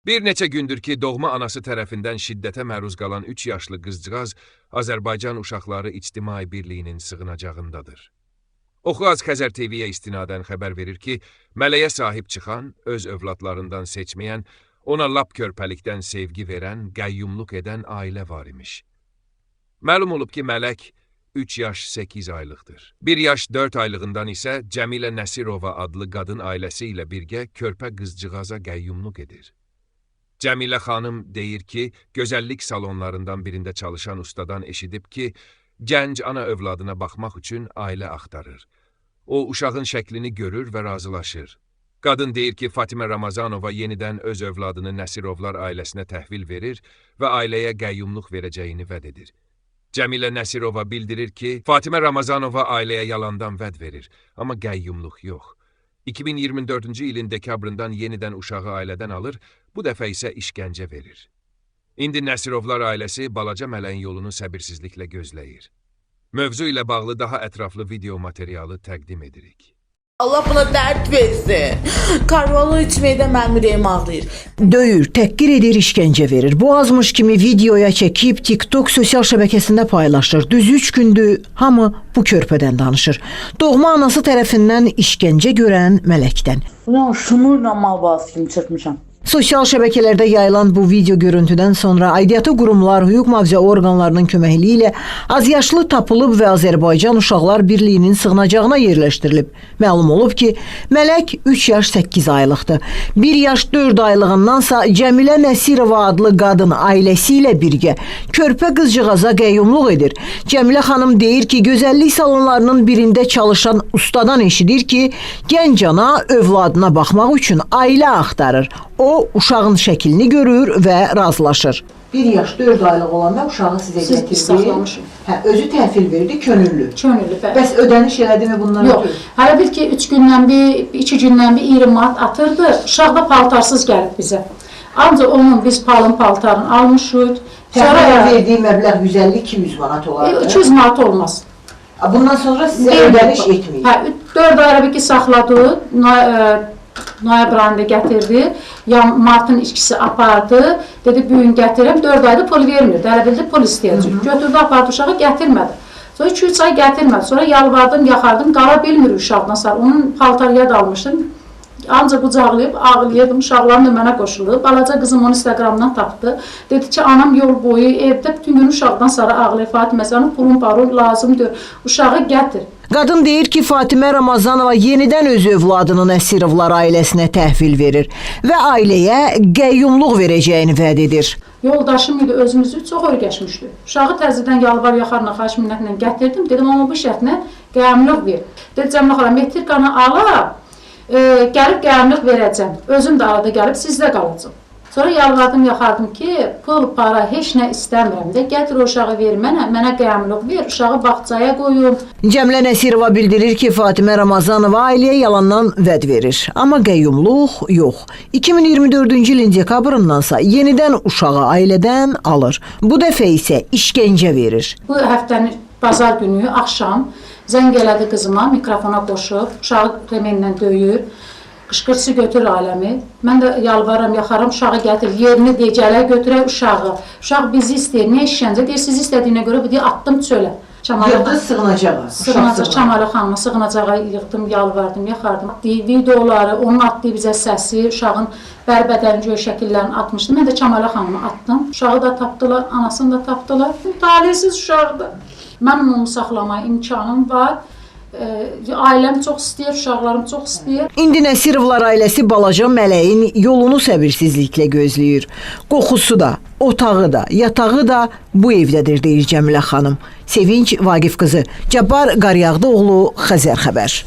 Bir neçə gündür ki, doğma anası tərəfindən şiddətə məruz qalan 3 yaşlı qızcığaz Azərbaycan Uşaqları İctimai Birliyinin sığınacağındadır. Oxu-Az Xəzər TV-yə istinadən xəbər verir ki, mələyə sahib çıxan, öz övladlarından seçməyən, ona lap körpəlikdən sevgi verən, qəyyumluq edən ailə var imiş. Məlum olub ki, mələk 3 yaş 8 aylıqdır. 1 yaş 4 aylığından isə Cəmilə Nəsirova adlı qadın ailəsi ilə birgə körpə qızcığaza qəyyumluq edir. Cəmilə xanım deyir ki, gözəllik salonlarından birində çalışan ustadan eşidib ki, gənc ana övladına baxmaq üçün ailə axtarır. O, uşağın şəklini görür və razılaşır. Qadın deyir ki, Fatimə Ramazanova yenidən öz övladını Nəsirovlar ailəsinə təhvil verir və ailəyə qəyyumluq verəcəyini vəd edir. Cəmilə Nəsirova bildirir ki, Fatimə Ramazanova ailəyə yalandan vəd verir, amma qəyyumluq yox. 2024-cü ilin dekabrından yenidən uşağı ailədən alır, bu dəfə isə işgəncə verir. İndi Nəsirovlar ailəsi balaca mələyin yolunu səbirsizliklə gözləyir. Mövzu ilə bağlı daha ətraflı video materialı təqdim edirik. Allah buna dərd versin. Karvalı içməkdə mənim ürəyim ağrıyır. Döyür, təhqir edir, işgəncə verir. Bu azmış kimi videoya çəkib TikTok sosial şəbəkəsində paylaşır. Düz 3 gündür hamı bu körpədən danışır. Doğma anası tərəfindən işgəncə görən mələkdən. Ulan şunurla mal balası kimi çırpmışam. Sosial şəbəkələrdə yayılan bu video görüntüdən sonra aidiyyatı qurumlar, hüquq mühafizə orqanlarının köməkliyi ilə azyaşlı tapılıb və Azərbaycan Uşaqlar Birliyinin sığınacağına yerləşdirilib. Məlum olub ki, mələk 3 yaş 8 aylıqdır. 1 yaş 4 aylığındansa Cəmilə Nəsirova adlı qadın ailəsi ilə birgə körpə qızcığaza qəyyumluq edir. Cəmilə xanım deyir ki, gözəllik salonlarının birində çalışan ustadan eşidir ki, gənc ana övladına baxmaq üçün ailə axtarır. O, uşağın şəklini görür və razılaşır. 1 yaş 4 aylıq olanda uşağı sizə gətirdi. Özü təhvil verdi, könüllü. Könüllü, bəli. Bəs ödəniş elədi mi bundan? Yox, hələ bil ki, 3 gündən bir, 2 gündən bir 20 manat atırdı. Uşaq da paltarsız gəlib bizə. Ancaq onun biz paltarını almışıq. Təhvil verdiyi məbləğ 150-200 manat olardı. 200 manat olmaz. Bundan sonra sizə ödəniş etməyir. 4 ayda bir ki saxladı. Noyabr ayında gətirdi, martın içkisi apardı, dedi bugün gətirəm, 4 ayda pul vermirdi, hələ bildi pul istəyəcək. Götürdü, apardı uşağı, gətirmədi. Sonra 2-3 ay gətirmədi, sonra yalvardım, yaxardım, qala bilmir uşaqdan sonra, onun paltarıya dalmışdım. Ancaq qucaqlayıb, ağlayırdım, uşaqlarım da mənə qoşulub, balaca qızım onu Instagramdan tapdı. Dedi ki, anam yol boyu evdə bütün gün uşaqdan sonra ağlayır, Fatimə, sənin pulun parol lazımdır, uşağı gətir. Qadın deyir ki, Fatimə Ramazanova yenidən öz övladını Nəsirovlar ailəsinə təhvil verir və ailəyə qəyyumluq verəcəyini vəd edir. Yoldaşım idi, özümüzü çox örgəşmişdi. Uşağı təzədən yalvar yaxarına, xahiş minnətlə gətirdim, dedim, amma bu şərtlə qəyyumluq ver. Dedi, Cəmilə xala, metrikanı ala, gəlib qəyyumluq verəcəm. Özüm də arada gəlib sizdə qalacam. Sonra yalvardım, yaxardım ki, pul, para, heç nə istəmirəm də, gətir o uşağı ver mənə qəyyumluq ver, uşağı bağçaya qoyum. Cəmilə Nəsirova bildirir ki, Fatimə Ramazanova ailəyə yalandan vəd verir. Amma qəyyumluq yox. 2024-cü ilin dekabrındansa yenidən uşağı ailədən alır. Bu dəfə isə işgəncə verir. Bu həftənin bazar günü, axşam zəng elədi qızıma, mikrofona qoşub, uşağı remenlə döyür. Qışqırsı götür aləmi. Mən də yalvarıram, yaxaram, uşağı gətir, yerini deyək, gələ götürək uşağı. Uşaq bizi istəyir, nə işgəncə? Deyir, siz istədiyinə görə bu deyə atdım çölə. Yığdı sığınacağa. Sığınacaq, Çamalə xanıma sığınacağa yığdım, yalvardım, yaxardım. Videoları, onun atdığı bizə səsi, uşağın bərbədənin göy şəkillərini atmışdı. Mən də Çamalə xanıma atdım. Uşağı da tapdılar, anasını da tapdılar. Talihsiz uşaqdır. Mənim onu saxlamaya imkanım var. Ailəm çox istəyir, uşaqlarım çox istəyir. İndi Nəsirovlar ailəsi balaca mələyin yolunu səbirsizliklə gözləyir. Qoxusu da, otağı da, yatağı da bu evdədir, deyir Cəmilə xanım. Sevinç Vaqif qızı, Cabbar Qaryağdıoğlu, Xəzər xəbər.